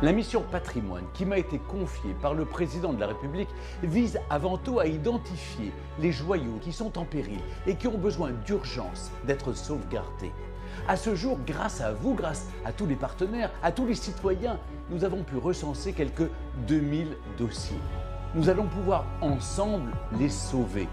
La mission patrimoine qui m'a été confiée par le président de la République vise avant tout à identifier les joyaux qui sont en péril et qui ont besoin d'urgence d'être sauvegardés. À ce jour, grâce à vous, grâce à tous les partenaires, à tous les citoyens, nous avons pu recenser quelques 2000 dossiers. Nous allons pouvoir ensemble les sauver.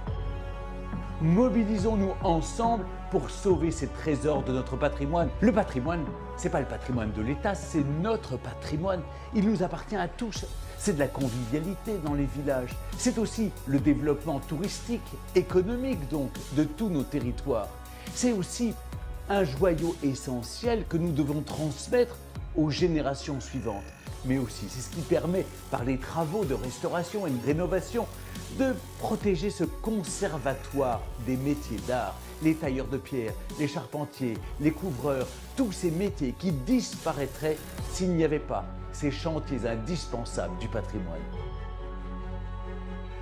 Mobilisons-nous ensemble pour sauver ces trésors de notre patrimoine. Le patrimoine, c'est pas le patrimoine de l'État, c'est notre patrimoine. Il nous appartient à tous. C'est de la convivialité dans les villages. C'est aussi le développement touristique, économique donc, de tous nos territoires. C'est aussi un joyau essentiel que nous devons transmettre aux générations suivantes. Mais aussi, c'est ce qui permet, par les travaux de restauration et de rénovation, de protéger ce conservatoire des métiers d'art, les tailleurs de pierre, les charpentiers, les couvreurs, tous ces métiers qui disparaîtraient s'il n'y avait pas ces chantiers indispensables du patrimoine.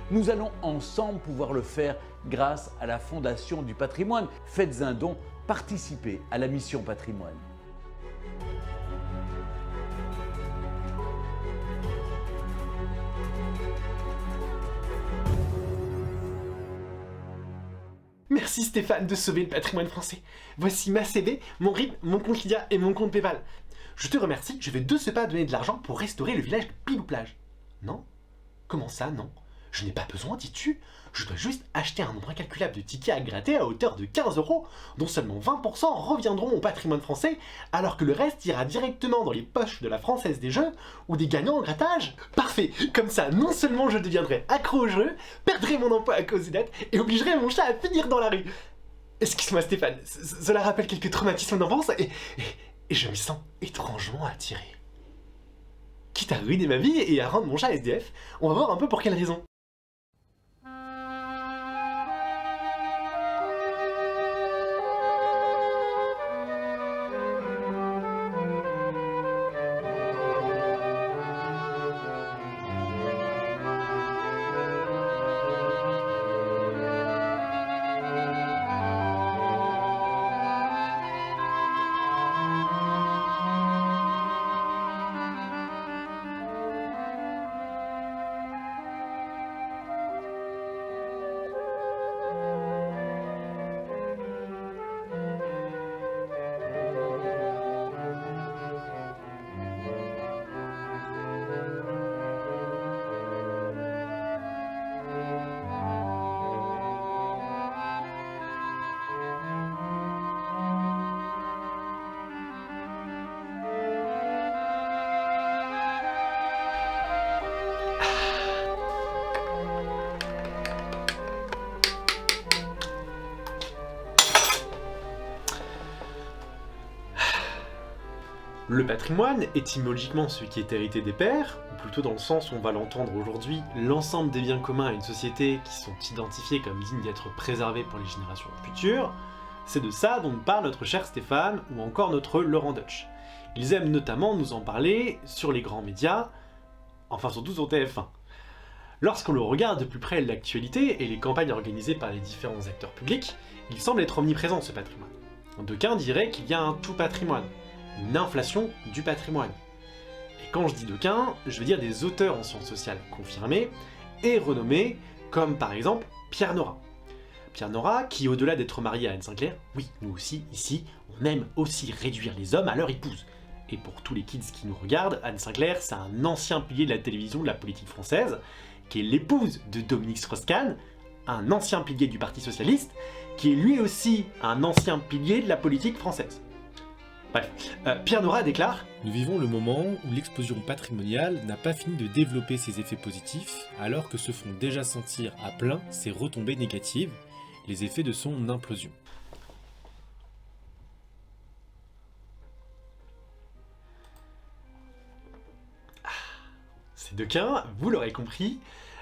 Nous allons ensemble pouvoir le faire grâce à la Fondation du patrimoine. Faites un don, participez à la mission patrimoine. Merci Stéphane de sauver le patrimoine français. Voici ma CV, mon RIB, mon compte Lydia et mon compte Paypal. Je te remercie, je vais de ce pas donner de l'argent pour restaurer le village de Pilou-Plage. Non? Comment ça, non? Je n'ai pas besoin, dis-tu? Je dois juste acheter un nombre incalculable de tickets à gratter à hauteur de 15 €, dont seulement 20% reviendront au patrimoine français, alors que le reste ira directement dans les poches de la Française des Jeux ou des gagnants en grattage. Parfait! Comme ça, non seulement je deviendrai accro au jeu, perdrai mon emploi à cause des dettes et obligerai mon chat à finir dans la rue. Excuse-moi Stéphane, cela rappelle quelques traumatismes d'enfance et je me sens étrangement attiré. Quitte à ruiner ma vie et à rendre mon chat SDF, on va voir un peu pour quelle raison. Le patrimoine, étymologiquement ce qui est hérité des pères, ou plutôt dans le sens où on va l'entendre aujourd'hui, l'ensemble des biens communs à une société qui sont identifiés comme dignes d'être préservés pour les générations futures, c'est de ça dont nous parle notre cher Stéphane ou encore notre Laurent Deutsch. Ils aiment notamment nous en parler sur les grands médias, enfin surtout sur TF1. Lorsqu'on le regarde de plus près l'actualité et les campagnes organisées par les différents acteurs publics, il semble être omniprésent ce patrimoine. D'aucuns diraient qu'il y a un tout patrimoine, une inflation du patrimoine. Et quand je dis d'aucuns, je veux dire des auteurs en sciences sociales confirmés et renommés, comme par exemple Pierre Nora. Pierre Nora, qui au-delà d'être marié à Anne Sinclair, oui, nous aussi, ici, on aime aussi réduire les hommes à leur épouse. Et pour tous les kids qui nous regardent, Anne Sinclair, c'est un ancien pilier de la télévision de la politique française, qui est l'épouse de Dominique Strauss-Kahn, un ancien pilier du Parti Socialiste, qui est lui aussi un ancien pilier de la politique française. Bref, Pierre Nora déclare « Nous vivons le moment où l'explosion patrimoniale n'a pas fini de développer ses effets positifs, alors que se font déjà sentir à plein ses retombées négatives, les effets de son implosion. » Ces d'aucuns, vous l'aurez compris,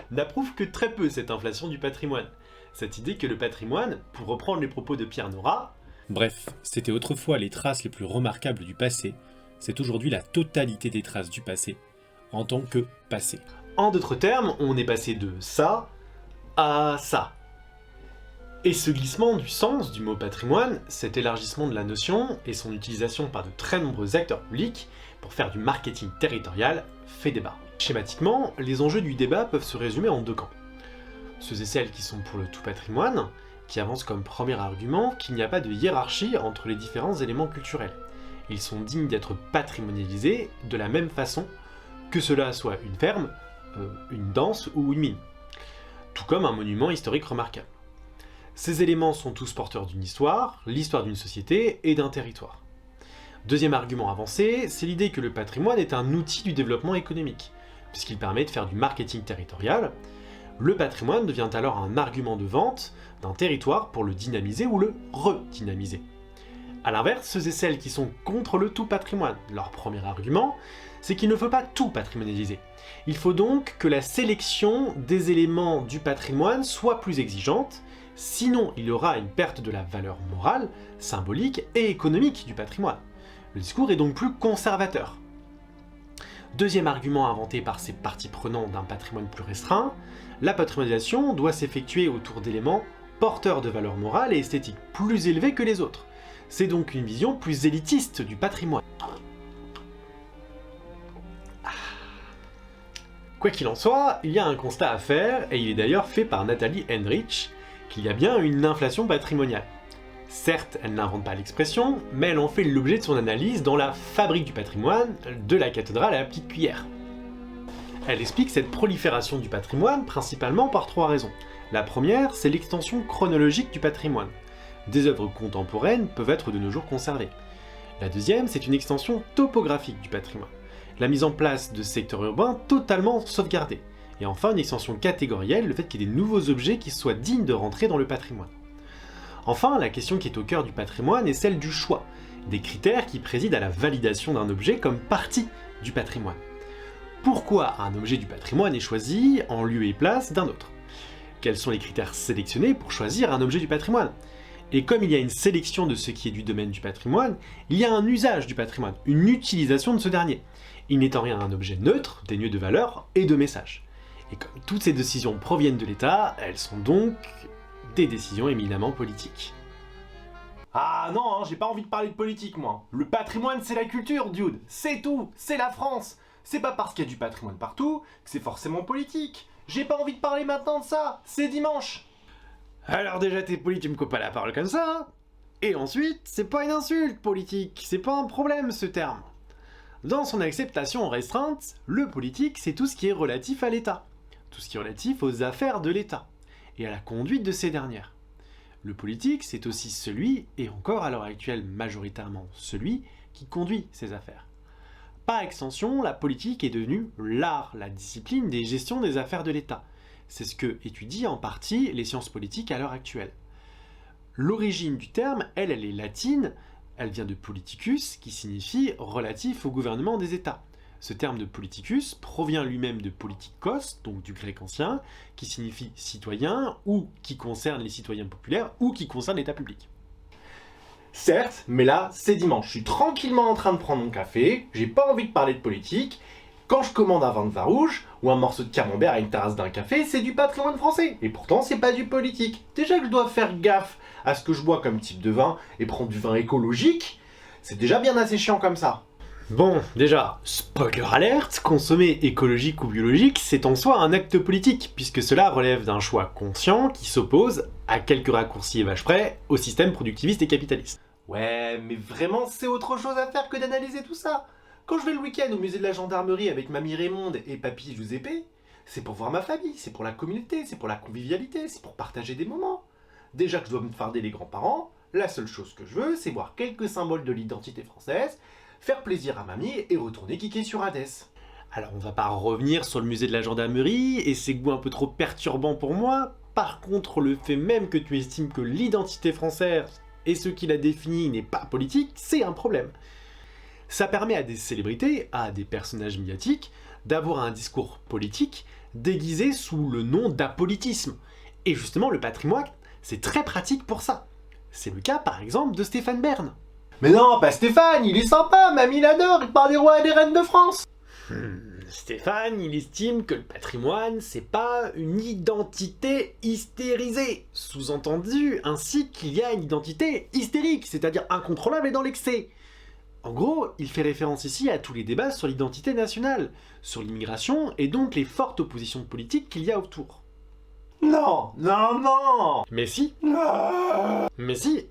n'approuvent que très peu cette inflation du patrimoine. Cette idée que le patrimoine, pour reprendre les propos de Pierre Nora, Bref, c'était autrefois les traces les plus remarquables du passé, c'est aujourd'hui la totalité des traces du passé, en tant que passé. En d'autres termes, on est passé de ça à ça. Et ce glissement du sens du mot patrimoine, cet élargissement de la notion et son utilisation par de très nombreux acteurs publics pour faire du marketing territorial fait débat. Schématiquement, les enjeux du débat peuvent se résumer en deux camps. Ceux et celles qui sont pour le tout patrimoine, qui avancent comme premier argument qu'il n'y a pas de hiérarchie entre les différents éléments culturels. Ils sont dignes d'être patrimonialisés de la même façon que cela soit une ferme, une danse ou une mine. Tout comme un monument historique remarquable. Ces éléments sont tous porteurs d'une histoire, l'histoire d'une société et d'un territoire. Deuxième argument avancé, c'est l'idée que le patrimoine est un outil du développement économique, puisqu'il permet de faire du marketing territorial. Le patrimoine devient alors un argument de vente d'un territoire pour le dynamiser ou le redynamiser. A l'inverse, ceux et celles qui sont contre le tout patrimoine, leur premier argument, c'est qu'il ne faut pas tout patrimonialiser. Il faut donc que la sélection des éléments du patrimoine soit plus exigeante, sinon il y aura une perte de la valeur morale, symbolique et économique du patrimoine. Le discours est donc plus conservateur. Deuxième argument inventé par ces parties prenantes d'un patrimoine plus restreint, la patrimonialisation doit s'effectuer autour d'éléments porteurs de valeur morale et esthétique plus élevés que les autres. C'est donc une vision plus élitiste du patrimoine. Quoi qu'il en soit, il y a un constat à faire, et il est d'ailleurs fait par Nathalie Henrich, qu'il y a bien une inflation patrimoniale. Certes, elle n'invente pas l'expression, mais elle en fait l'objet de son analyse dans la Fabrique du patrimoine, de la cathédrale à la petite cuillère. Elle explique cette prolifération du patrimoine principalement par trois raisons. La première, c'est l'extension chronologique du patrimoine. Des œuvres contemporaines peuvent être de nos jours conservées. La deuxième, c'est une extension topographique du patrimoine. La mise en place de secteurs urbains totalement sauvegardés. Et enfin, une extension catégorielle, le fait qu'il y ait des nouveaux objets qui soient dignes de rentrer dans le patrimoine. Enfin, la question qui est au cœur du patrimoine est celle du choix, des critères qui président à la validation d'un objet comme partie du patrimoine. Pourquoi un objet du patrimoine est choisi en lieu et place d'un autre? Quels sont les critères sélectionnés pour choisir un objet du patrimoine? Et comme il y a une sélection de ce qui est du domaine du patrimoine, il y a un usage du patrimoine, une utilisation de ce dernier. Il n'est en rien un objet neutre, dénué de valeur et de message. Et comme toutes ces décisions proviennent de l'État, elles sont donc des décisions éminemment politiques. Ah non, j'ai pas envie de parler de politique, moi. Le patrimoine, c'est la culture, dude. C'est tout, c'est la France. C'est pas parce qu'il y a du patrimoine partout que c'est forcément politique. J'ai pas envie de parler maintenant de ça, c'est dimanche. Alors déjà t'es poli, tu me coupes pas la parole comme ça, hein. Et ensuite, c'est pas une insulte politique, c'est pas un problème ce terme. Dans son acceptation restreinte, le politique c'est tout ce qui est relatif à l'État, tout ce qui est relatif aux affaires de l'État, et à la conduite de ces dernières. Le politique c'est aussi celui, et encore à l'heure actuelle majoritairement celui, qui conduit ces affaires. Par extension, la politique est devenue l'art, la discipline des gestions des affaires de l'État. C'est ce que étudient en partie les sciences politiques à l'heure actuelle. L'origine du terme, elle est latine, elle vient de politicus, qui signifie relatif au gouvernement des États. Ce terme de politicus provient lui-même de politikos, donc du grec ancien, qui signifie citoyen, ou qui concerne les citoyens populaires, ou qui concerne l'État public. Certes, mais là, c'est dimanche. Je suis tranquillement en train de prendre mon café, j'ai pas envie de parler de politique. Quand je commande un vin de vin rouge, ou un morceau de camembert à une terrasse d'un café, c'est du patrimoine français. Et pourtant, c'est pas du politique. Déjà que je dois faire gaffe à ce que je bois comme type de vin, et prendre du vin écologique, c'est déjà bien assez chiant comme ça. Bon, déjà, spoiler alerte, consommer écologique ou biologique, c'est en soi un acte politique, puisque cela relève d'un choix conscient qui s'oppose, à quelques raccourcis et vaches près, au système productiviste et capitaliste. Ouais, mais vraiment, c'est autre chose à faire que d'analyser tout ça. Quand je vais le week-end au musée de la gendarmerie avec mamie Raymonde et papy Giuseppe, c'est pour voir ma famille, c'est pour la communauté, c'est pour la convivialité, c'est pour partager des moments. Déjà que je dois me farder les grands-parents, la seule chose que je veux, c'est voir quelques symboles de l'identité française, faire plaisir à mamie et retourner kicker sur Hades. Alors on va pas revenir sur le musée de la gendarmerie et ses goûts un peu trop perturbants pour moi. Par contre, le fait même que tu estimes que l'identité française et ce qui la définit n'est pas politique, c'est un problème. Ça permet à des célébrités, à des personnages médiatiques, d'avoir un discours politique déguisé sous le nom d'apolitisme. Et justement, le patrimoine, c'est très pratique pour ça. C'est le cas par exemple de Stéphane Bern. Mais non, pas Stéphane, il est sympa, mamie l'adore, il parle des rois et des reines de France. Stéphane, il estime que le patrimoine, c'est pas une identité hystérisée. Sous-entendu, ainsi qu'il y a une identité hystérique, c'est-à-dire incontrôlable et dans l'excès. En gros, il fait référence ici à tous les débats sur l'identité nationale, sur l'immigration et donc les fortes oppositions politiques qu'il y a autour. Non, non, non. Mais si,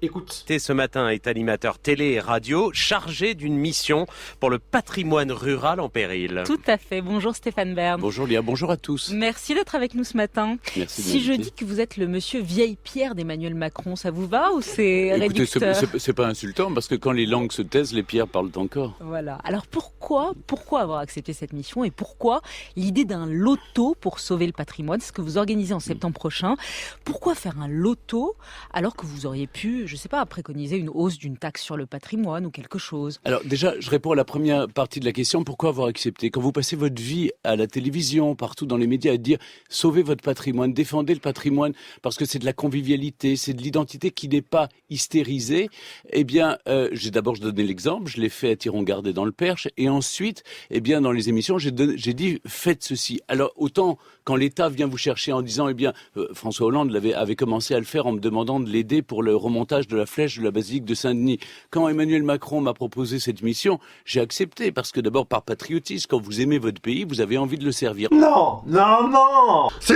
écoute. Ce matin est animateur télé et radio chargé d'une mission pour le patrimoine rural en péril. Tout à fait. Bonjour Stéphane Bern. Bonjour Léa, bonjour à tous. Merci d'être avec nous ce matin. Merci de Si je m'inviter. dis que vous êtes le monsieur vieille pierre d'Emmanuel Macron, ça vous va ou c'est Écoutez, réducteur? c'est pas insultant parce que quand les langues se taisent, les pierres parlent encore. Voilà. Alors pourquoi avoir accepté cette mission et pourquoi l'idée d'un loto pour sauver le patrimoine, c'est ce que vous organisez en septembre prochain. Pourquoi faire un loto alors que vous auriez pu, je sais pas, préconiser une hausse d'une taxe sur le patrimoine ou quelque chose? Alors déjà, je réponds à la première partie de la question, pourquoi avoir accepté? Quand vous passez votre vie à la télévision, partout dans les médias, à dire sauvez votre patrimoine, défendez le patrimoine, parce que c'est de la convivialité, c'est de l'identité qui n'est pas hystérisée, eh bien, je donnais l'exemple, je l'ai fait à Tiron-Gardet dans le Perche, et ensuite, eh bien, dans les émissions, j'ai dit faites ceci. Alors, autant quand l'État vient vous chercher en disant, eh bien, François Hollande avait commencé à le faire en me demandant de l'aider pour le remontage de la flèche de la basilique de Saint-Denis. Quand Emmanuel Macron m'a proposé cette mission, j'ai accepté parce que d'abord par patriotisme, quand vous aimez votre pays, vous avez envie de le servir. Non, non, non. Si.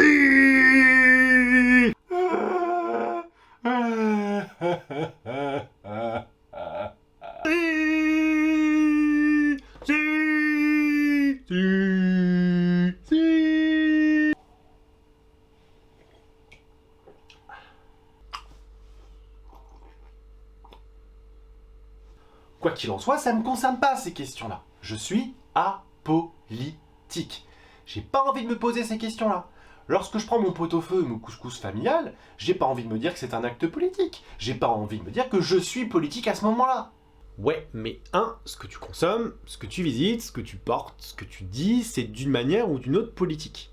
Quoi qu'il en soit, ça ne me concerne pas ces questions-là. Je suis apolitique. J'ai pas envie de me poser ces questions-là. Lorsque je prends mon pot-au-feu et mon couscous familial, j'ai pas envie de me dire que c'est un acte politique. J'ai pas envie de me dire que je suis politique à ce moment-là. Ouais, mais ce que tu consommes, ce que tu visites, ce que tu portes, ce que tu dis, c'est d'une manière ou d'une autre politique.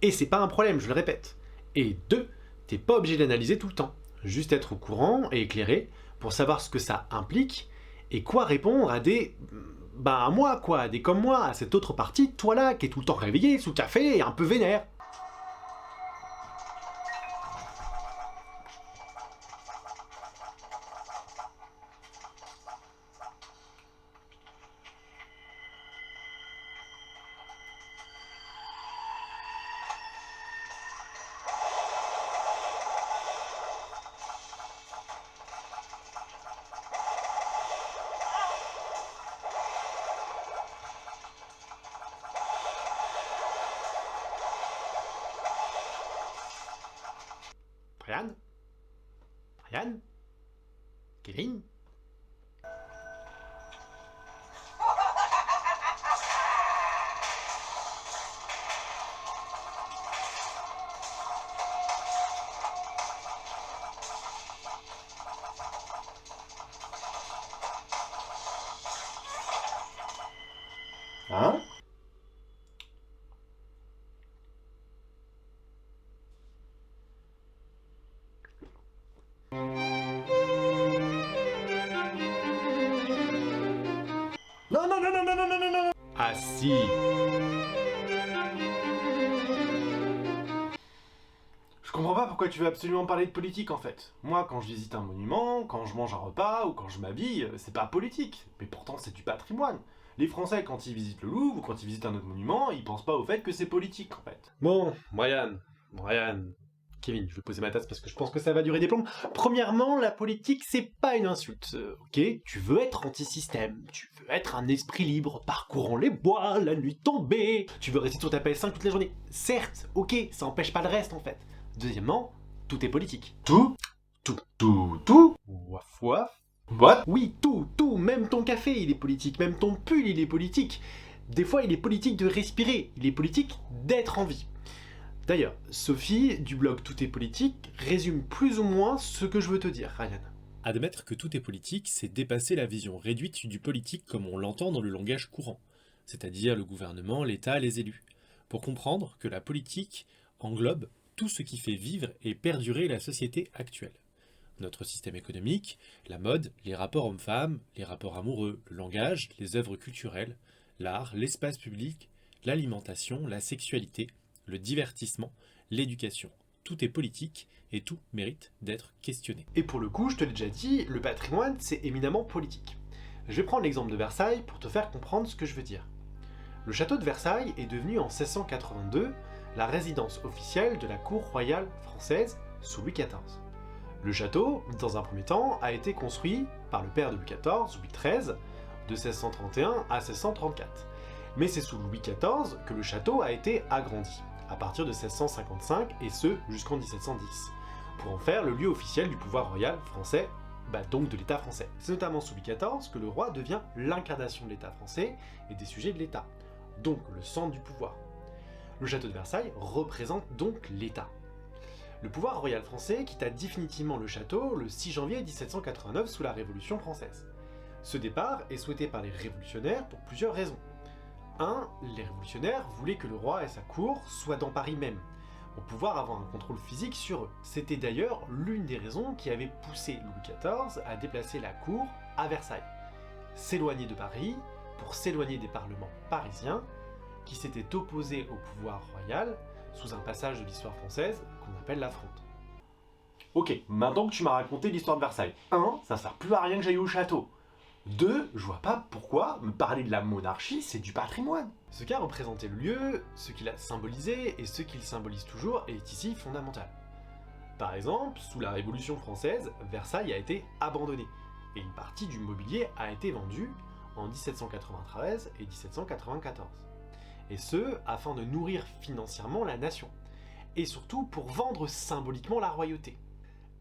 Et c'est pas un problème, je le répète. Et 2, t'es pas obligé d'analyser tout le temps. Juste être au courant et éclairé pour savoir ce que ça implique et quoi répondre à à moi quoi, à des comme moi, à cette autre partie de toi là qui est tout le temps réveillée, sous café et un peu vénère. Ryan Kevin. Hein? Non, non, non, non, non, non, non, non, non. Ah si. Je comprends pas pourquoi tu veux absolument parler de politique en fait. Moi, quand je visite un monument, quand je mange un repas ou quand je m'habille, c'est pas politique. Mais pourtant, c'est du patrimoine. Les Français, quand ils visitent le Louvre ou quand ils visitent un autre monument, ils pensent pas au fait que c'est politique en fait. Bon, Brian, Kevin, je vais poser ma tasse parce que je pense que ça va durer des plombs. Premièrement, la politique, c'est pas une insulte. Ok, tu veux être anti-système, tu veux être un esprit libre, parcourant les bois, la nuit tombée, tu veux rester sur ta PS5 toute la journée. Certes, ok, ça empêche pas le reste en fait. Deuxièmement, tout est politique. Tout. Waf waf. What? Oui, tout, même ton café, il est politique, même ton pull, il est politique. Des fois, il est politique de respirer, il est politique d'être en vie. D'ailleurs, Sophie, du blog Tout est politique, résume plus ou moins ce que je veux te dire, Ryan. Admettre que tout est politique, c'est dépasser la vision réduite du politique comme on l'entend dans le langage courant, c'est-à-dire le gouvernement, l'État, les élus, pour comprendre que la politique englobe tout ce qui fait vivre et perdurer la société actuelle. Notre système économique, la mode, les rapports hommes-femmes, les rapports amoureux, le langage, les œuvres culturelles, l'art, l'espace public, l'alimentation, la sexualité, le divertissement, l'éducation. Tout est politique et tout mérite d'être questionné. Et pour le coup, je te l'ai déjà dit, le patrimoine, c'est éminemment politique. Je vais prendre l'exemple de Versailles pour te faire comprendre ce que je veux dire. Le château de Versailles est devenu en 1682 la résidence officielle de la cour royale française sous Louis XIV. Le château, dans un premier temps, a été construit par le père de Louis XIV, Louis XIII, de 1631 à 1634. Mais c'est sous Louis XIV que le château a été agrandi, à partir de 1655 et ce jusqu'en 1710, pour en faire le lieu officiel du pouvoir royal français, donc de l'État français. C'est notamment sous Louis XIV que le roi devient l'incarnation de l'État français et des sujets de l'État, donc le centre du pouvoir. Le château de Versailles représente donc l'État. Le pouvoir royal français quitta définitivement le château le 6 janvier 1789 sous la Révolution française. Ce départ est souhaité par les révolutionnaires pour plusieurs raisons. 1. Les révolutionnaires voulaient que le roi et sa cour soient dans Paris même, pour pouvoir avoir un contrôle physique sur eux. C'était d'ailleurs l'une des raisons qui avait poussé Louis XIV à déplacer la cour à Versailles. S'éloigner de Paris pour s'éloigner des parlements parisiens qui s'étaient opposés au pouvoir royal sous un passage de l'histoire française qu'on appelle la Fronde. Ok, maintenant que tu m'as raconté l'histoire de Versailles, 1. Ça sert plus à rien que j'aille au château. 2. Je vois pas pourquoi me parler de la monarchie, c'est du patrimoine. Ce qu'a représenté le lieu, ce qu'il a symbolisé et ce qu'il symbolise toujours est ici fondamental. Par exemple, sous la Révolution française, Versailles a été abandonné et une partie du mobilier a été vendue en 1793 et 1794. Et ce, afin de nourrir financièrement la nation, et surtout pour vendre symboliquement la royauté.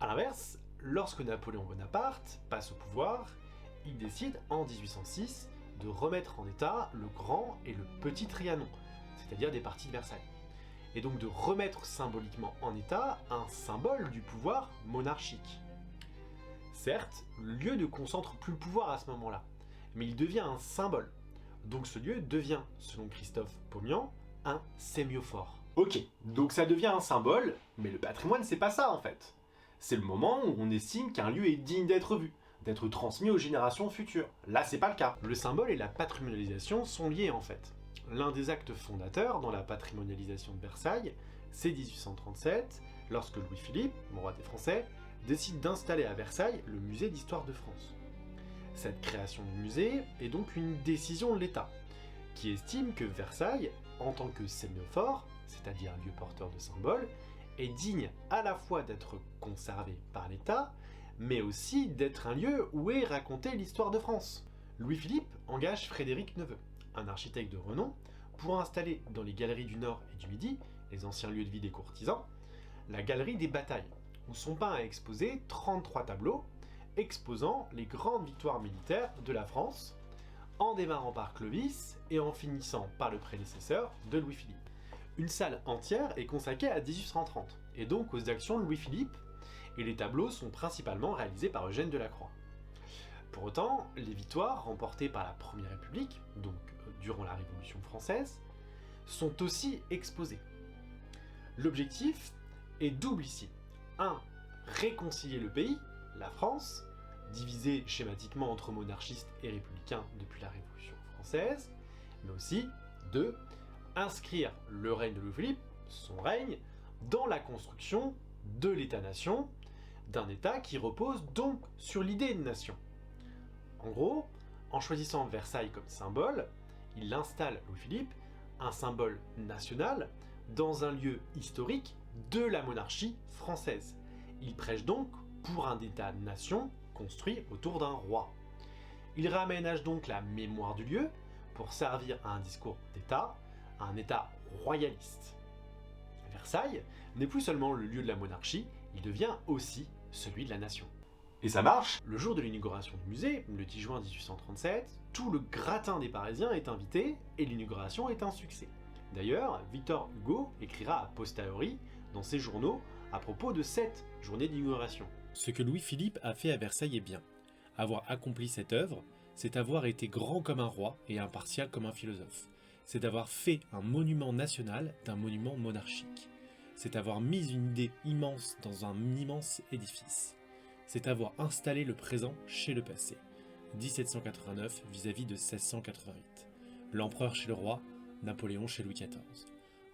A l'inverse, lorsque Napoléon Bonaparte passe au pouvoir, il décide en 1806 de remettre en état le Grand et le Petit Trianon, c'est-à-dire des parties de Versailles, et donc de remettre symboliquement en état un symbole du pouvoir monarchique. Certes, le lieu ne concentre plus le pouvoir à ce moment-là, mais il devient un symbole. Donc ce lieu devient, selon Christophe Paumian, un sémiophore. Ok, donc ça devient un symbole, mais le patrimoine c'est pas ça en fait. C'est le moment où on estime qu'un lieu est digne d'être vu, d'être transmis aux générations futures. Là c'est pas le cas. Le symbole et la patrimonialisation sont liés en fait. L'un des actes fondateurs dans la patrimonialisation de Versailles, c'est 1837, lorsque Louis-Philippe, roi des Français, décide d'installer à Versailles le musée d'histoire de France. Cette création du musée est donc une décision de l'État, qui estime que Versailles, en tant que sémiophore, c'est-à-dire lieu porteur de symboles, est digne à la fois d'être conservé par l'État, mais aussi d'être un lieu où est racontée l'histoire de France. Louis-Philippe engage Frédéric Neveu, un architecte de renom, pour installer dans les galeries du Nord et du Midi, les anciens lieux de vie des courtisans, la galerie des batailles, où sont peints à exposer 33 tableaux exposant les grandes victoires militaires de la France, en démarrant par Clovis et en finissant par le prédécesseur de Louis-Philippe. Une salle entière est consacrée à 1830, et donc aux actions de Louis-Philippe, et les tableaux sont principalement réalisés par Eugène Delacroix. Pour autant, les victoires remportées par la Première République, donc durant la Révolution française, sont aussi exposées. L'objectif est double ici. 1. Réconcilier le pays, la France, divisée schématiquement entre monarchistes et républicains depuis la Révolution française, mais aussi 2. Inscrire le règne de Louis-Philippe, son règne, dans la construction de l'État-nation, d'un État qui repose donc sur l'idée de nation. En gros, en choisissant Versailles comme symbole, il installe Louis-Philippe, un symbole national, dans un lieu historique de la monarchie française. Il prêche donc pour un État-nation construit autour d'un roi. Il réaménage donc la mémoire du lieu pour servir à un discours d'État, à un État royaliste. Versailles n'est plus seulement le lieu de la monarchie, il devient aussi celui de la nation. Et ça marche? Le jour de l'inauguration du musée, le 10 juin 1837, tout le gratin des Parisiens est invité et l'inauguration est un succès. D'ailleurs, Victor Hugo écrira a posteriori dans ses journaux à propos de cette journée d'inauguration. Ce que Louis-Philippe a fait à Versailles est bien. Avoir accompli cette œuvre, c'est avoir été grand comme un roi et impartial comme un philosophe. C'est d'avoir fait un monument national d'un monument monarchique. C'est avoir mis une idée immense dans un immense édifice. C'est avoir installé le présent chez le passé. 1789 vis-à-vis de 1688. L'empereur chez le roi, Napoléon chez Louis XIV.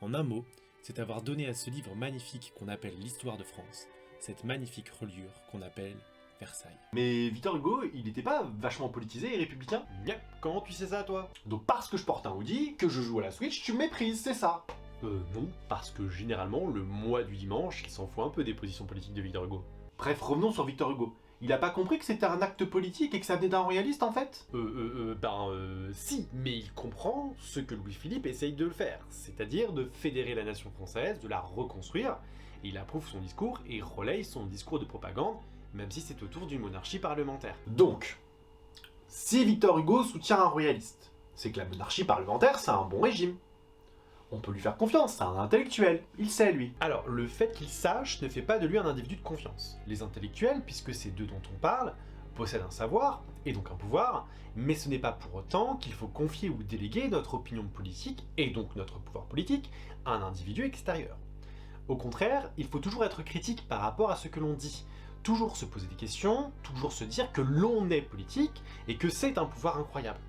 En un mot, c'est avoir donné à ce livre magnifique qu'on appelle l'histoire de France, cette magnifique reliure qu'on appelle Versailles. Mais Victor Hugo, il était pas vachement politisé et républicain? Yep, comment tu sais ça toi? Donc parce que je porte un hoodie, que je joue à la Switch, tu me méprises, c'est ça? Non, parce que généralement, le mois du dimanche, il s'en fout un peu des positions politiques de Victor Hugo. Bref, revenons sur Victor Hugo. Il a pas compris que c'était un acte politique et que ça venait d'un royaliste en fait? Si, mais il comprend ce que Louis-Philippe essaye de le faire, c'est-à-dire de fédérer la nation française, de la reconstruire, et il approuve son discours et relaye son discours de propagande, même si c'est autour d'une monarchie parlementaire. Donc, si Victor Hugo soutient un royaliste, c'est que la monarchie parlementaire, c'est un bon régime. On peut lui faire confiance, c'est un intellectuel, il sait lui. Alors, le fait qu'il sache ne fait pas de lui un individu de confiance. Les intellectuels, puisque c'est d'eux dont on parle, possèdent un savoir, et donc un pouvoir, mais ce n'est pas pour autant qu'il faut confier ou déléguer notre opinion politique, et donc notre pouvoir politique, à un individu extérieur. Au contraire, il faut toujours être critique par rapport à ce que l'on dit, toujours se poser des questions, toujours se dire que l'on est politique, et que c'est un pouvoir incroyable.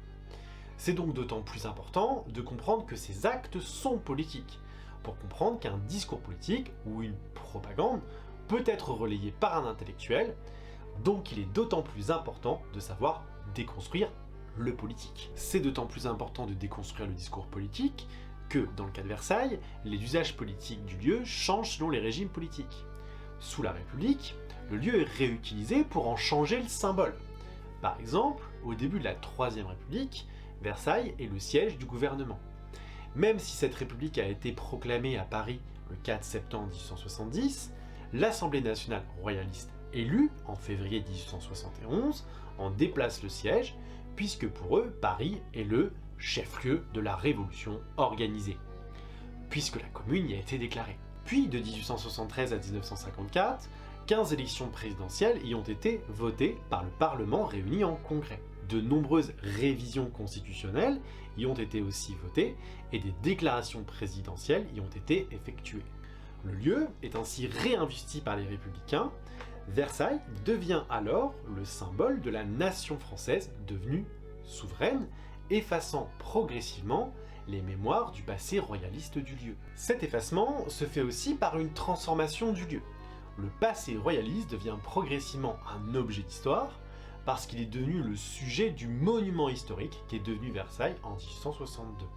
C'est donc d'autant plus important de comprendre que ces actes sont politiques, pour comprendre qu'un discours politique ou une propagande peut être relayé par un intellectuel, donc il est d'autant plus important de savoir déconstruire le politique. C'est d'autant plus important de déconstruire le discours politique que, dans le cas de Versailles, les usages politiques du lieu changent selon les régimes politiques. Sous la République, le lieu est réutilisé pour en changer le symbole. Par exemple, au début de la Troisième République, Versailles est le siège du gouvernement. Même si cette république a été proclamée à Paris le 4 septembre 1870, l'Assemblée nationale royaliste élue en février 1871 en déplace le siège, puisque pour eux, Paris est le chef-lieu de la révolution organisée, puisque la commune y a été déclarée. Puis de 1873 à 1954, 15 élections présidentielles y ont été votées par le Parlement réuni en congrès. De nombreuses révisions constitutionnelles y ont été aussi votées et des déclarations présidentielles y ont été effectuées. Le lieu est ainsi réinvesti par les républicains. Versailles devient alors le symbole de la nation française devenue souveraine, effaçant progressivement les mémoires du passé royaliste du lieu. Cet effacement se fait aussi par une transformation du lieu. Le passé royaliste devient progressivement un objet d'histoire, parce qu'il est devenu le sujet du monument historique qui est devenu Versailles en 1862.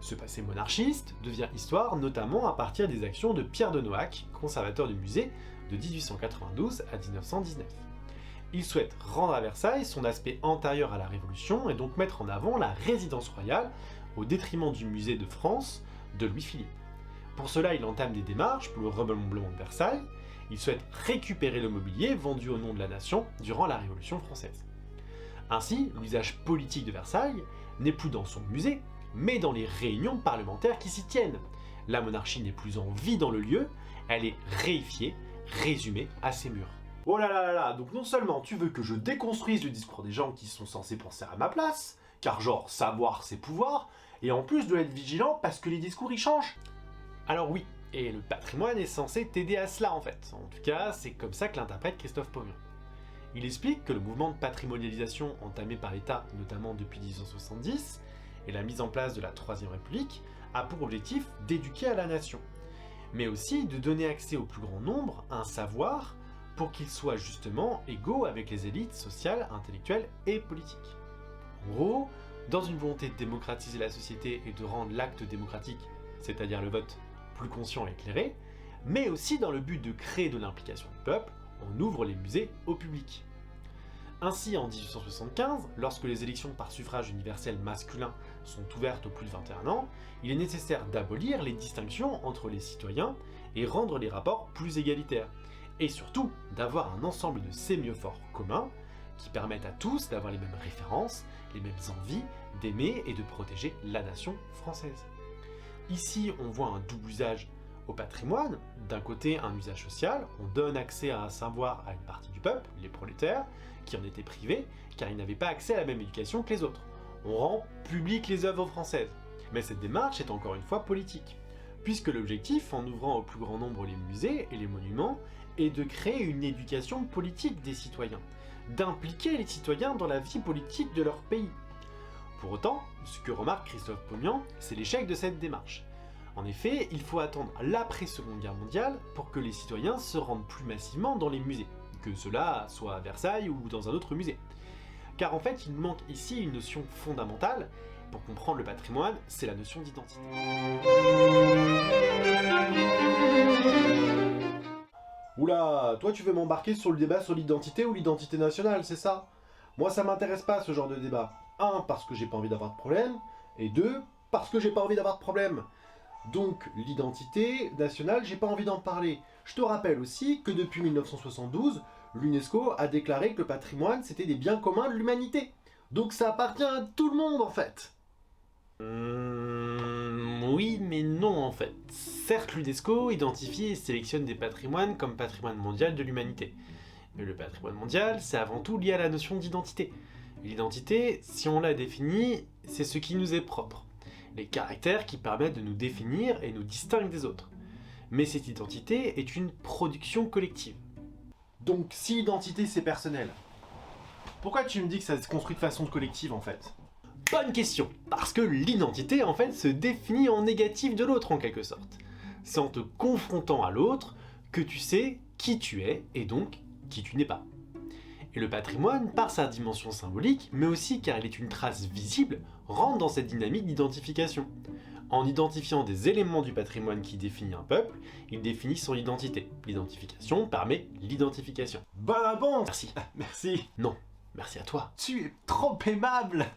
Ce passé monarchiste devient histoire notamment à partir des actions de Pierre de Noack, conservateur du musée, de 1892 à 1919. Il souhaite rendre à Versailles son aspect antérieur à la Révolution et donc mettre en avant la résidence royale au détriment du musée de France de Louis-Philippe. Pour cela, il entame des démarches pour le remeublement de Versailles. Il souhaite récupérer le mobilier vendu au nom de la nation durant la Révolution française. Ainsi, l'usage politique de Versailles n'est plus dans son musée, mais dans les réunions parlementaires qui s'y tiennent. La monarchie n'est plus en vie dans le lieu, elle est réifiée, résumée à ses murs. Oh là là là là, donc non seulement tu veux que je déconstruise le discours des gens qui sont censés penser à ma place, car genre savoir c'est pouvoir, et en plus de être vigilant parce que les discours y changent. Alors oui, et le patrimoine est censé t'aider à cela en fait. En tout cas, c'est comme ça que l'interprète Christophe Pommian. Il explique que le mouvement de patrimonialisation entamé par l'État, notamment depuis 1870, et la mise en place de la Troisième République, a pour objectif d'éduquer à la nation, mais aussi de donner accès au plus grand nombre à un savoir pour qu'ils soient justement égaux avec les élites sociales, intellectuelles et politiques. En gros, dans une volonté de démocratiser la société et de rendre l'acte démocratique, c'est-à-dire le vote, plus conscient et éclairé, mais aussi dans le but de créer de l'implication du peuple, on ouvre les musées au public. Ainsi, en 1875, lorsque les élections par suffrage universel masculin sont ouvertes aux plus de 21 ans, il est nécessaire d'abolir les distinctions entre les citoyens et rendre les rapports plus égalitaires, et surtout d'avoir un ensemble de sémiophores communs qui permettent à tous d'avoir les mêmes références, les mêmes envies d'aimer et de protéger la nation française. Ici, on voit un double usage au patrimoine. D'un côté, un usage social, on donne accès à un savoir à une partie du peuple, les prolétaires, qui en étaient privés, car ils n'avaient pas accès à la même éducation que les autres. On rend publiques les œuvres françaises. Mais cette démarche est encore une fois politique, puisque l'objectif, en ouvrant au plus grand nombre les musées et les monuments, est de créer une éducation politique des citoyens, d'impliquer les citoyens dans la vie politique de leur pays. Pour autant, ce que remarque Christophe Paumian, c'est l'échec de cette démarche. En effet, il faut attendre l'après-Seconde Guerre mondiale pour que les citoyens se rendent plus massivement dans les musées, que cela soit à Versailles ou dans un autre musée. Car en fait, il manque ici une notion fondamentale. Pour comprendre le patrimoine, c'est la notion d'identité. Oula, toi tu veux m'embarquer sur le débat sur l'identité ou l'identité nationale, c'est ça? Moi ça m'intéresse pas ce genre de débat. 1, parce que j'ai pas envie d'avoir de problème, et 2, parce que j'ai pas envie d'avoir de problème. Donc l'identité nationale, j'ai pas envie d'en parler. Je te rappelle aussi que depuis 1972, l'UNESCO a déclaré que le patrimoine c'était des biens communs de l'humanité. Donc ça appartient à tout le monde en fait. Oui, mais non en fait. Certes, l'UNESCO identifie et sélectionne des patrimoines comme patrimoine mondial de l'humanité. Mais le patrimoine mondial, c'est avant tout lié à la notion d'identité. L'identité, si on la définit, c'est ce qui nous est propre. Les caractères qui permettent de nous définir et nous distinguent des autres. Mais cette identité est une production collective. Donc si l'identité c'est personnel, pourquoi tu me dis que ça se construit de façon collective en fait? Bonne question, parce que l'identité en fait se définit en négatif de l'autre en quelque sorte. C'est en te confrontant à l'autre que tu sais qui tu es et donc qui tu n'es pas. Et le patrimoine, par sa dimension symbolique, mais aussi car il est une trace visible, rentre dans cette dynamique d'identification. En identifiant des éléments du patrimoine qui définit un peuple, il définit son identité. L'identification permet l'identification. Bonne réponse. Merci. Merci. Non, merci à toi. Tu es trop aimable.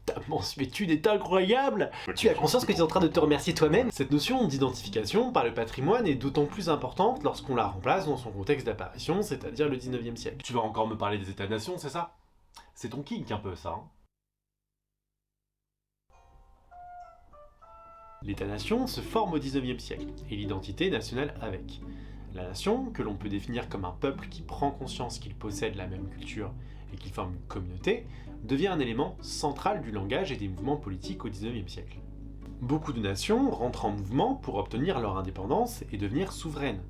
Ta mansuétude est incroyable! Tu as conscience que tu es en train de te remercier toi-même? Cette notion d'identification par le patrimoine est d'autant plus importante lorsqu'on la remplace dans son contexte d'apparition, c'est-à-dire le 19e siècle. Tu vas encore me parler des États-nations, c'est ça? C'est ton kink un peu ça, hein? L'État-nation se forme au 19e siècle, et l'identité nationale avec. La nation, que l'on peut définir comme un peuple qui prend conscience qu'il possède la même culture et qu'il forme une communauté, devient un élément central du langage et des mouvements politiques au XIXe siècle. Beaucoup de nations rentrent en mouvement pour obtenir leur indépendance et devenir souveraines,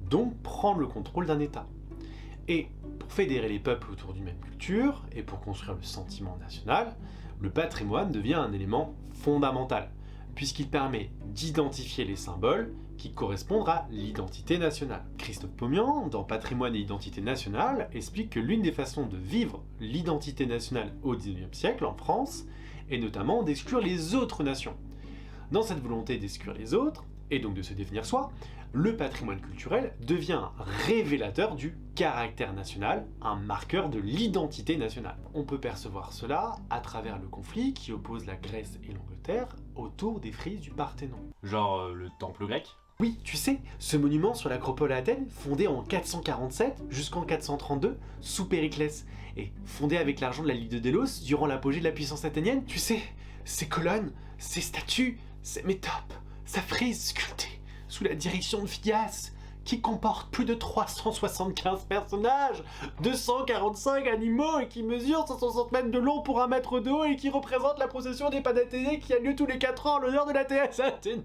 donc prendre le contrôle d'un État. Et pour fédérer les peuples autour d'une même culture et pour construire le sentiment national, le patrimoine devient un élément fondamental, puisqu'il permet d'identifier les symboles qui correspondent à l'identité nationale. Christophe Paumian, dans Patrimoine et identité nationale, explique que l'une des façons de vivre l'identité nationale au XIXe siècle en France est notamment d'exclure les autres nations. Dans cette volonté d'exclure les autres, et donc de se définir soi, le patrimoine culturel devient un révélateur du caractère national, un marqueur de l'identité nationale. On peut percevoir cela à travers le conflit qui oppose la Grèce et l'Angleterre autour des frises du Parthénon. Genre le temple grec? Oui, tu sais, ce monument sur l'acropole à Athènes, fondé en 447 jusqu'en 432, sous Périclès, et fondé avec l'argent de la Ligue de Délos durant l'apogée de la puissance athénienne, tu sais, ces colonnes, ces statues, ces métopes, sa frise sculptée sous la direction de Phidias, qui comporte plus de 375 personnages, 245 animaux et qui mesure 160 mètres de long pour 1 mètre de haut et qui représente la procession des Panathénées qui a lieu tous les 4 ans en l'honneur de la déesse Athéna.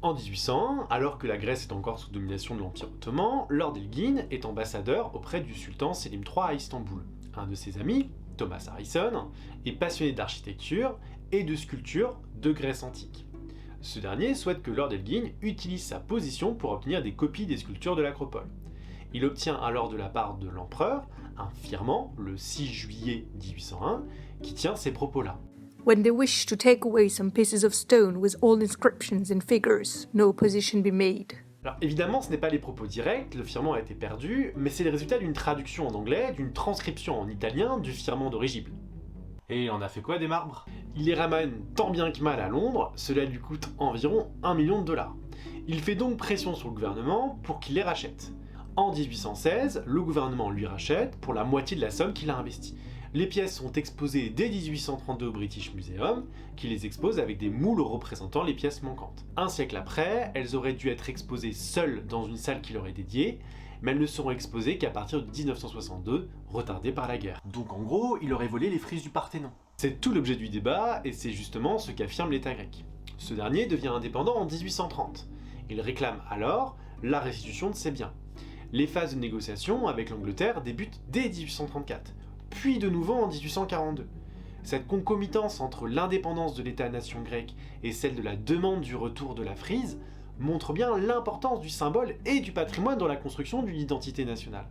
En 1800, alors que la Grèce est encore sous domination de l'Empire ottoman, Lord Elgin est ambassadeur auprès du sultan Selim III à Istanbul. Un de ses amis, Thomas Harrison, est passionné d'architecture et de sculpture de Grèce antique. Ce dernier souhaite que Lord Elgin utilise sa position pour obtenir des copies des sculptures de l'acropole. Il obtient alors de la part de l'empereur un firman, le 6 juillet 1801, qui tient ces propos-là. When they wished to take away some pieces of stone with all inscriptions and figures, no opposition be made. Alors évidemment, ce n'est pas les propos directs, le firman a été perdu, mais c'est le résultat d'une traduction en anglais, d'une transcription en italien du firman d'origine. Et on a fait quoi des marbres? Il les ramène tant bien que mal à Londres, cela lui coûte environ 1 million de dollars. Il fait donc pression sur le gouvernement pour qu'il les rachète. En 1816, le gouvernement lui rachète pour la moitié de la somme qu'il a investie. Les pièces sont exposées dès 1832 au British Museum, qui les expose avec des moules représentant les pièces manquantes. Un siècle après, elles auraient dû être exposées seules dans une salle qui leur est dédiée, mais elles ne seront exposées qu'à partir de 1962, retardées par la guerre. Donc en gros, il aurait volé les frises du Parthénon. C'est tout l'objet du débat, et c'est justement ce qu'affirme l'État grec. Ce dernier devient indépendant en 1830. Il réclame alors la restitution de ses biens. Les phases de négociation avec l'Angleterre débutent dès 1834, puis de nouveau en 1842. Cette concomitance entre l'indépendance de l'État-nation grec et celle de la demande du retour de la frise montre bien l'importance du symbole et du patrimoine dans la construction d'une identité nationale.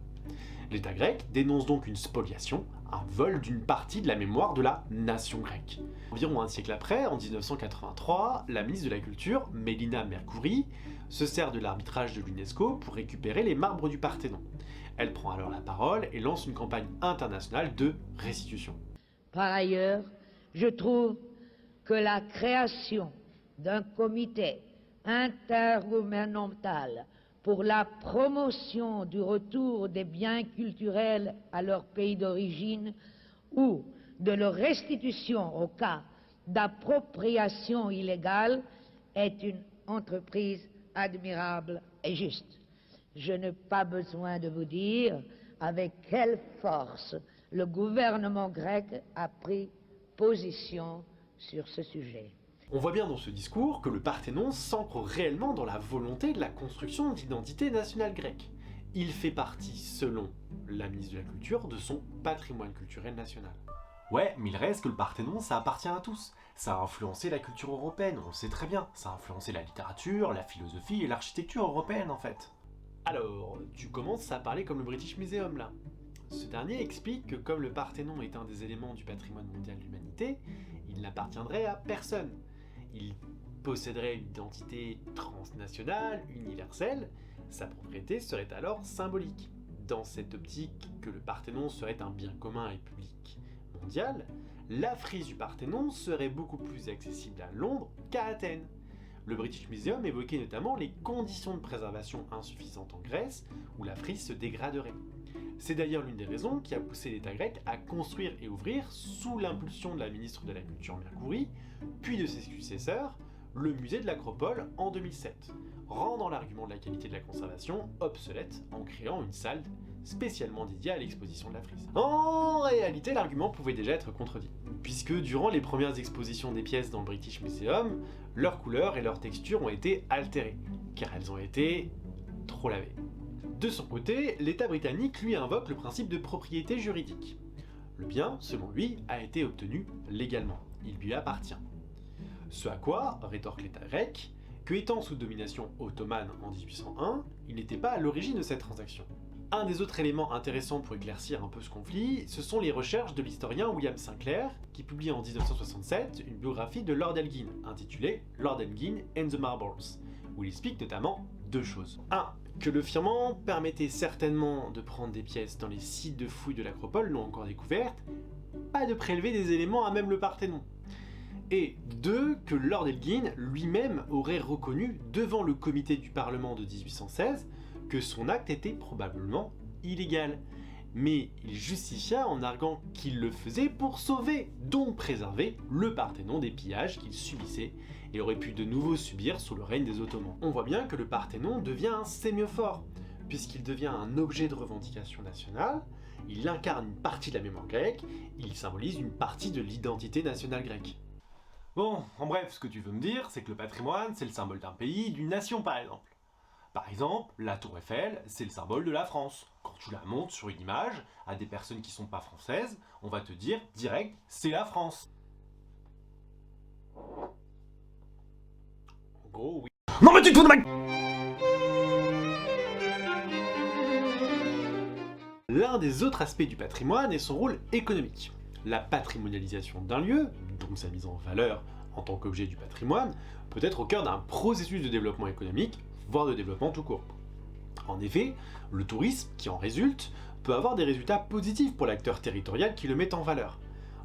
L'État grec dénonce donc une spoliation, un vol d'une partie de la mémoire de la nation grecque. Environ un siècle après, en 1983, la ministre de la Culture, Mélina Mercouri, se sert de l'arbitrage de l'UNESCO pour récupérer les marbres du Parthénon. Elle prend alors la parole et lance une campagne internationale de restitution. Par ailleurs, je trouve que la création d'un comité intergouvernemental pour la promotion du retour des biens culturels à leur pays d'origine ou de leur restitution au cas d'appropriation illégale est une entreprise admirable et juste. Je n'ai pas besoin de vous dire avec quelle force le gouvernement grec a pris position sur ce sujet. On voit bien dans ce discours que le Parthénon s'ancre réellement dans la volonté de la construction d'identité nationale grecque. Il fait partie, selon la ministre de la Culture, de son patrimoine culturel national. Ouais, mais il reste que le Parthénon, ça appartient à tous. Ça a influencé la culture européenne, on le sait très bien. Ça a influencé la littérature, la philosophie et l'architecture européenne en fait. Alors, tu commences à parler comme le British Museum là. Ce dernier explique que comme le Parthénon est un des éléments du patrimoine mondial de l'humanité, il n'appartiendrait à personne. Il posséderait une identité transnationale, universelle, sa propriété serait alors symbolique. Dans cette optique que le Parthénon serait un bien commun et public mondial, la frise du Parthénon serait beaucoup plus accessible à Londres qu'à Athènes. Le British Museum évoquait notamment les conditions de préservation insuffisantes en Grèce, où la frise se dégraderait. C'est d'ailleurs l'une des raisons qui a poussé l'État grec à construire et ouvrir, sous l'impulsion de la ministre de la Culture Mercouri, puis de ses successeurs, le musée de l'Acropole en 2007, rendant l'argument de la qualité de la conservation obsolète en créant une salle spécialement dédiée à l'exposition de la frise. En réalité, l'argument pouvait déjà être contredit, puisque durant les premières expositions des pièces dans le British Museum, leurs couleurs et leurs textures ont été altérées, car elles ont été trop lavées. De son côté, l'État britannique lui invoque le principe de propriété juridique. Le bien, selon lui, a été obtenu légalement, il lui appartient. Ce à quoi rétorque l'État grec que, étant sous domination ottomane en 1801, il n'était pas à l'origine de cette transaction. Un des autres éléments intéressants pour éclaircir un peu ce conflit, ce sont les recherches de l'historien William Sinclair, qui publie en 1967 une biographie de Lord Elgin, intitulée Lord Elgin and the Marbles, où il explique notamment deux choses. 1. Que le firmament permettait certainement de prendre des pièces dans les sites de fouilles de l'Acropole non encore découvertes, pas de prélever des éléments à même le Parthénon. Et 2. Que Lord Elgin lui-même aurait reconnu devant le comité du Parlement de 1816 que son acte était probablement illégal. Mais il justifia en arguant qu'il le faisait pour sauver, donc préserver, le Parthénon des pillages qu'il subissait et aurait pu de nouveau subir sous le règne des Ottomans. On voit bien que le Parthénon devient un sémiophore, puisqu'il devient un objet de revendication nationale, il incarne une partie de la mémoire grecque, il symbolise une partie de l'identité nationale grecque. Bon, en bref, ce que tu veux me dire, c'est que le patrimoine, c'est le symbole d'un pays, d'une nation par exemple. Par exemple, la tour Eiffel, c'est le symbole de la France. Quand tu la montes sur une image, à des personnes qui sont pas françaises, on va te dire direct, c'est la France. En gros, oui. Non mais tu te fous de ma... L'un des autres aspects du patrimoine est son rôle économique. La patrimonialisation d'un lieu, donc sa mise en valeur en tant qu'objet du patrimoine, peut être au cœur d'un processus de développement économique, voire de développement tout court. En effet, le tourisme qui en résulte peut avoir des résultats positifs pour l'acteur territorial qui le met en valeur.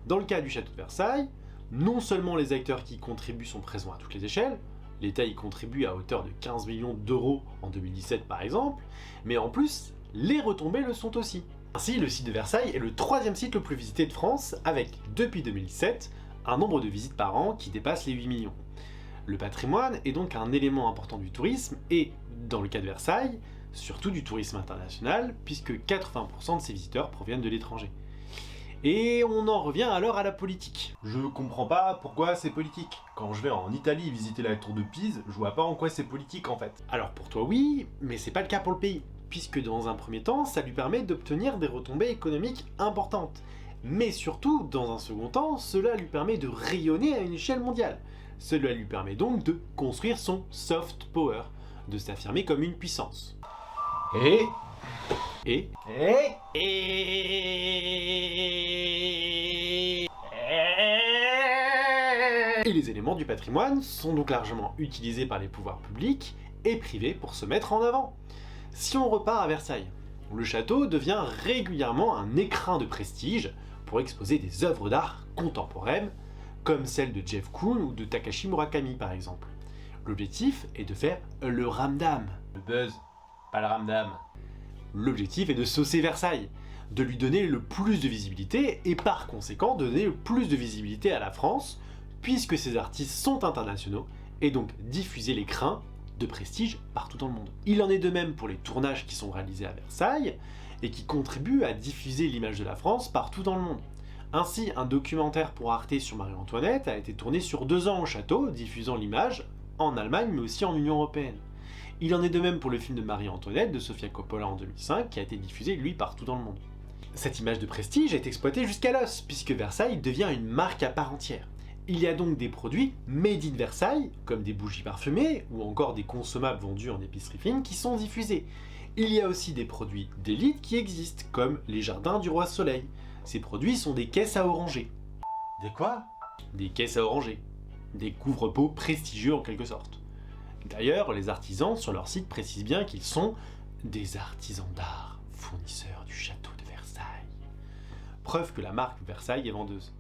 Dans le cas du château de Versailles, non seulement les acteurs qui y contribuent sont présents à toutes les échelles, l'État y contribue à hauteur de 15 millions d'euros en 2017 par exemple, mais en plus, les retombées le sont aussi. Ainsi, le site de Versailles est le 3e site le plus visité de France, avec, depuis 2007, un nombre de visites par an qui dépasse les 8 millions. Le patrimoine est donc un élément important du tourisme et, dans le cas de Versailles, surtout du tourisme international, puisque 80% de ces visiteurs proviennent de l'étranger. Et on en revient alors à la politique. Je comprends pas pourquoi c'est politique. Quand je vais en Italie visiter la tour de Pise, je vois pas en quoi c'est politique en fait. Alors pour toi oui, mais c'est pas le cas pour le pays, puisque dans un premier temps, ça lui permet d'obtenir des retombées économiques importantes. Mais surtout, dans un second temps, cela lui permet de rayonner à une échelle mondiale. Cela lui permet donc de construire son soft power, de s'affirmer comme une puissance. Et les éléments du patrimoine sont donc largement utilisés par les pouvoirs publics et privés pour se mettre en avant. Si on repart à Versailles, le château devient régulièrement un écrin de prestige pour exposer des œuvres d'art contemporaines, comme celles de Jeff Koons ou de Takashi Murakami par exemple. L'objectif est de faire le ramdam. Le buzz, pas le ramdam. L'objectif est de saucer Versailles, de lui donner le plus de visibilité et par conséquent de donner le plus de visibilité à la France, puisque ces artistes sont internationaux, et donc diffuser l'écrin de prestige partout dans le monde. Il en est de même pour les tournages qui sont réalisés à Versailles, et qui contribuent à diffuser l'image de la France partout dans le monde. Ainsi, un documentaire pour Arte sur Marie-Antoinette a été tourné sur 2 ans au château, diffusant l'image en Allemagne mais aussi en Union Européenne. Il en est de même pour le film de Marie-Antoinette de Sofia Coppola en 2005 qui a été diffusé lui partout dans le monde. Cette image de prestige est exploitée jusqu'à l'os, puisque Versailles devient une marque à part entière. Il y a donc des produits made in Versailles, comme des bougies parfumées ou encore des consommables vendus en épicerie fine qui sont diffusés. Il y a aussi des produits d'élite qui existent, comme les jardins du roi Soleil. Ces produits sont des caisses à oranger. Des quoi? Des caisses à oranger. Des couvre-pots prestigieux en quelque sorte. D'ailleurs, les artisans sur leur site précisent bien qu'ils sont des artisans d'art, fournisseurs du château de Versailles. Preuve que la marque Versailles est vendeuse.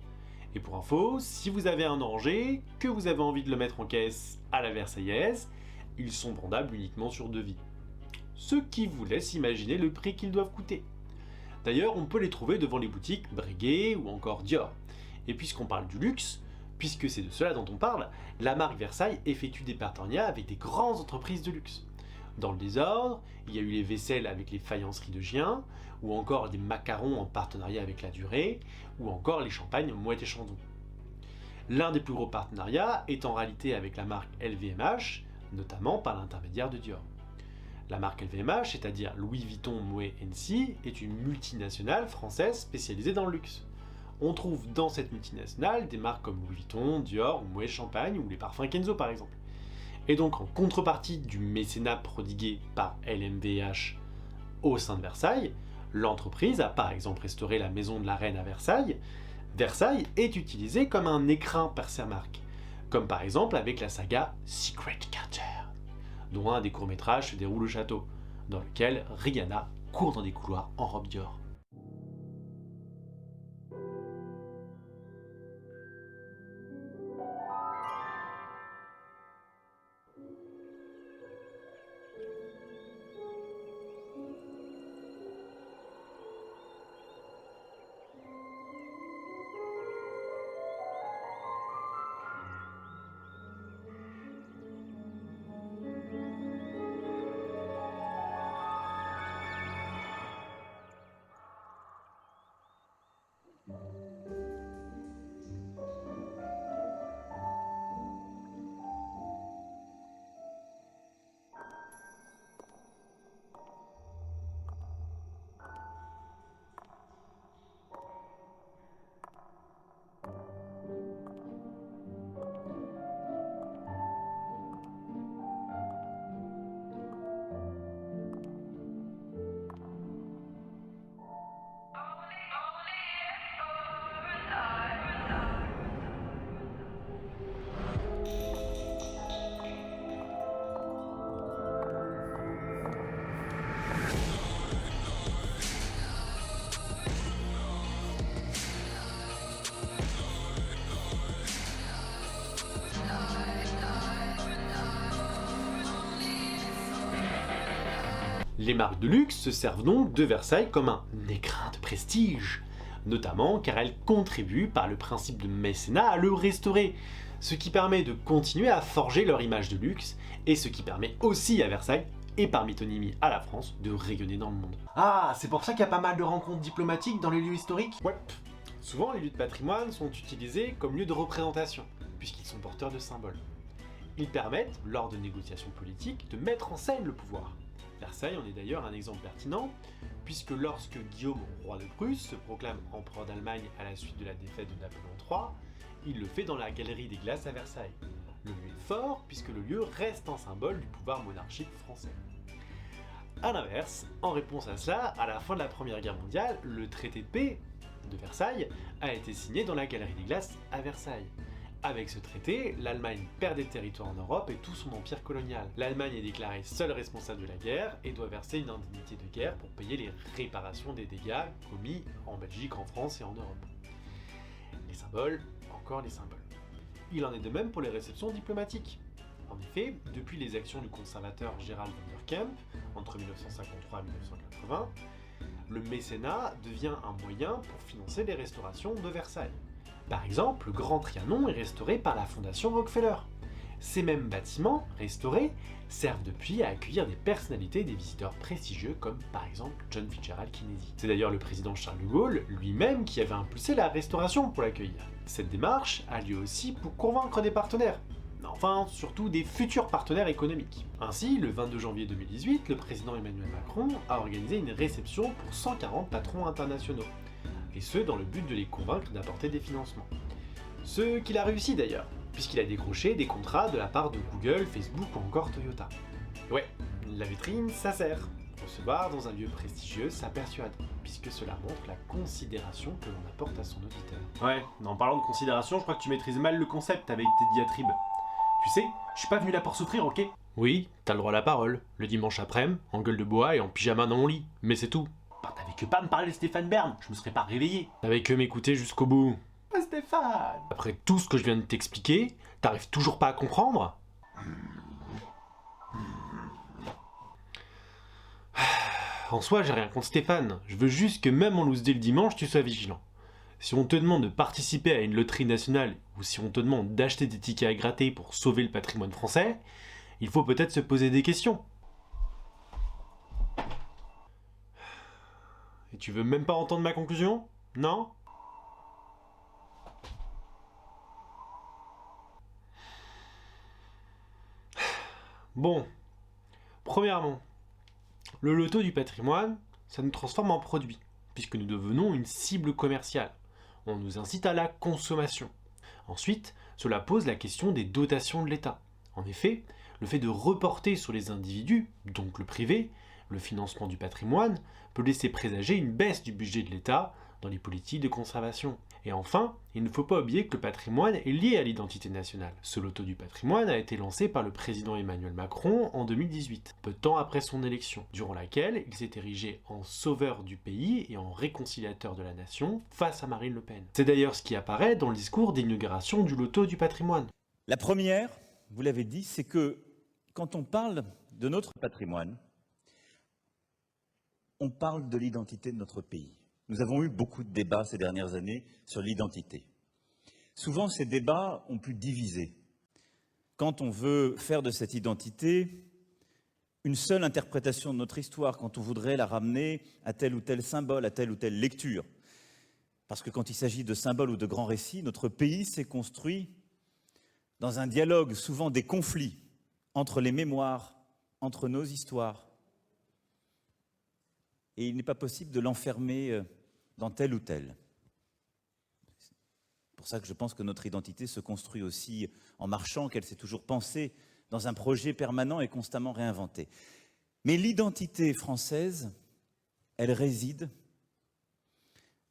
Et pour info, si vous avez un oranger, que vous avez envie de le mettre en caisse à la versaillaise, ils sont vendables uniquement sur devis. Ce qui vous laisse imaginer le prix qu'ils doivent coûter. D'ailleurs, on peut les trouver devant les boutiques Breguet ou encore Dior. Et puisqu'on parle du luxe, puisque c'est de cela dont on parle, la marque Versailles effectue des partenariats avec des grandes entreprises de luxe. Dans le désordre, il y a eu les vaisselles avec les faïenceries de Gien, ou encore des macarons en partenariat avec La Durée, ou encore les champagnes Moët et Chandon. L'un des plus gros partenariats est en réalité avec la marque LVMH, notamment par l'intermédiaire de Dior. La marque LVMH, c'est-à-dire Louis Vuitton Moet Hennessy, est une multinationale française spécialisée dans le luxe. On trouve dans cette multinationale des marques comme Louis Vuitton, Dior ou Moet Champagne ou les parfums Kenzo par exemple. Et donc en contrepartie du mécénat prodigué par LVMH au sein de Versailles, l'entreprise a par exemple restauré la maison de la reine à Versailles. Versailles est utilisé comme un écrin par sa marque, comme par exemple avec la saga Secret Carter, dont un des courts-métrages se déroule au château, dans lequel Rihanna court dans des couloirs en robe Dior. Les marques de luxe se servent donc de Versailles comme un écrin de prestige, notamment car elles contribuent par le principe de mécénat à le restaurer, ce qui permet de continuer à forger leur image de luxe et ce qui permet aussi à Versailles et par métonymie à la France, de rayonner dans le monde. Ah, c'est pour ça qu'il y a pas mal de rencontres diplomatiques dans les lieux historiques? Ouais. Souvent, les lieux de patrimoine sont utilisés comme lieux de représentation, puisqu'ils sont porteurs de symboles. Ils permettent, lors de négociations politiques, de mettre en scène le pouvoir. Versailles en est d'ailleurs un exemple pertinent, puisque lorsque Guillaume, roi de Prusse, se proclame empereur d'Allemagne à la suite de la défaite de Napoléon III, il le fait dans la Galerie des Glaces à Versailles. Le lieu est fort, puisque le lieu reste un symbole du pouvoir monarchique français. A l'inverse, en réponse à cela, à la fin de la Première Guerre mondiale, le traité de paix de Versailles a été signé dans la Galerie des Glaces à Versailles. Avec ce traité, l'Allemagne perd des territoires en Europe et tout son empire colonial. L'Allemagne est déclarée seule responsable de la guerre et doit verser une indemnité de guerre pour payer les réparations des dégâts commis en Belgique, en France et en Europe. Les symboles, encore les symboles. Il en est de même pour les réceptions diplomatiques. En effet, depuis les actions du conservateur Gerald von der Kemp, entre 1953 et 1980, le mécénat devient un moyen pour financer les restaurations de Versailles. Par exemple, le Grand Trianon est restauré par la Fondation Rockefeller. Ces mêmes bâtiments, restaurés, servent depuis à accueillir des personnalités et des visiteurs prestigieux comme par exemple John Fitzgerald Kennedy. C'est d'ailleurs le président Charles de Gaulle lui-même qui avait impulsé la restauration pour l'accueillir. Cette démarche a lieu aussi pour convaincre des partenaires, enfin surtout des futurs partenaires économiques. Ainsi, le 22 janvier 2018, le président Emmanuel Macron a organisé une réception pour 140 patrons internationaux, et ce dans le but de les convaincre d'apporter des financements. Ce qu'il a réussi d'ailleurs, puisqu'il a décroché des contrats de la part de Google, Facebook ou encore Toyota. Ouais, la vitrine, ça sert. Recevoir dans un lieu prestigieux, ça persuade, puisque cela montre la considération que l'on apporte à son auditeur. Ouais, en parlant de considération, je crois que tu maîtrises mal le concept avec tes diatribes. Tu sais, je suis pas venu là pour souffrir, ok? Oui, t'as le droit à la parole, le dimanche après-midi, en gueule de bois et en pyjama dans mon lit, mais c'est tout. Bah, t'avais que pas me parler de Stéphane Bern, je me serais pas réveillé. T'avais que m'écouter jusqu'au bout. Ah, Stéphane! Après tout ce que je viens de t'expliquer, t'arrives toujours pas à comprendre? En soi, j'ai rien contre Stéphane, je veux juste que même en loose day le dimanche, tu sois vigilant. Si on te demande de participer à une loterie nationale, ou si on te demande d'acheter des tickets à gratter pour sauver le patrimoine français, il faut peut-être se poser des questions. Et tu veux même pas entendre ma conclusion? Non? Bon, premièrement, le loto du patrimoine, ça nous transforme en produit, puisque nous devenons une cible commerciale. On nous incite à la consommation. Ensuite, cela pose la question des dotations de l'État. En effet, le fait de reporter sur les individus, donc le privé, le financement du patrimoine, peut laisser présager une baisse du budget de l'État dans les politiques de conservation. Et enfin, il ne faut pas oublier que le patrimoine est lié à l'identité nationale. Ce loto du patrimoine a été lancé par le président Emmanuel Macron en 2018, peu de temps après son élection, durant laquelle il s'est érigé en sauveur du pays et en réconciliateur de la nation face à Marine Le Pen. C'est d'ailleurs ce qui apparaît dans le discours d'inauguration du loto du patrimoine. La première, vous l'avez dit, c'est que quand on parle de notre patrimoine, on parle de l'identité de notre pays. Nous avons eu beaucoup de débats ces dernières années sur l'identité. Souvent, ces débats ont pu diviser. Quand on veut faire de cette identité une seule interprétation de notre histoire, quand on voudrait la ramener à tel ou tel symbole, à telle ou telle lecture. Parce que quand il s'agit de symboles ou de grands récits, notre pays s'est construit dans un dialogue, souvent des conflits, entre les mémoires, entre nos histoires. Et il n'est pas possible de l'enfermer dans tel ou tel. C'est pour ça que je pense que notre identité se construit aussi en marchant, qu'elle s'est toujours pensée dans un projet permanent et constamment réinventé. Mais l'identité française, elle réside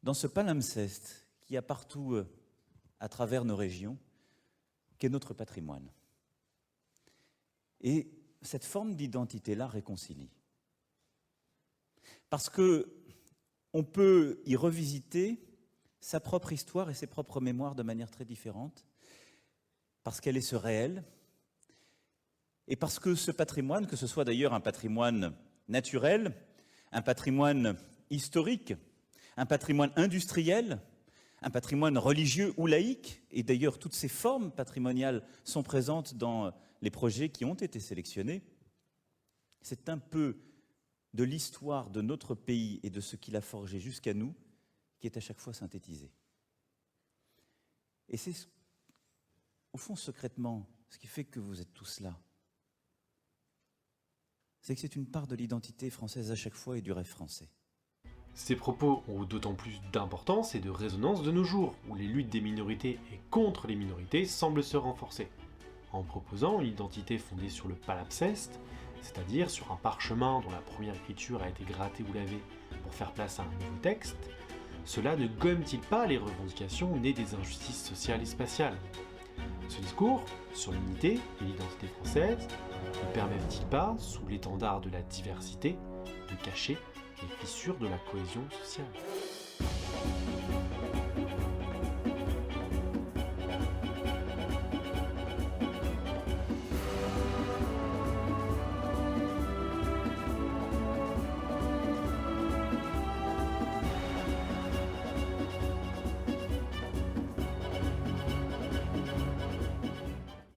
dans ce palimpseste qu'il y a partout à travers nos régions, qu'est notre patrimoine. Et cette forme d'identité-là réconcilie. Parce qu'on peut y revisiter sa propre histoire et ses propres mémoires de manière très différente, parce qu'elle est ce réel, et parce que ce patrimoine, que ce soit d'ailleurs un patrimoine naturel, un patrimoine historique, un patrimoine industriel, un patrimoine religieux ou laïque, et d'ailleurs toutes ces formes patrimoniales sont présentes dans les projets qui ont été sélectionnés, C'est un peu de l'histoire de notre pays et de ce qu'il a forgé jusqu'à nous qui est à chaque fois synthétisé. Et c'est, au fond, secrètement, ce qui fait que vous êtes tous là. C'est que c'est une part de l'identité française à chaque fois et du rêve français. Ces propos ont d'autant plus d'importance et de résonance de nos jours, où les luttes des minorités et contre les minorités semblent se renforcer. En proposant une identité fondée sur le palimpseste, c'est-à-dire sur un parchemin dont la première écriture a été grattée ou lavée pour faire place à un nouveau texte, cela ne gomme-t-il pas les revendications nées des injustices sociales et spatiales? Ce discours, sur l'unité et l'identité française, ne permet-il pas, sous l'étendard de la diversité, de cacher les fissures de la cohésion sociale?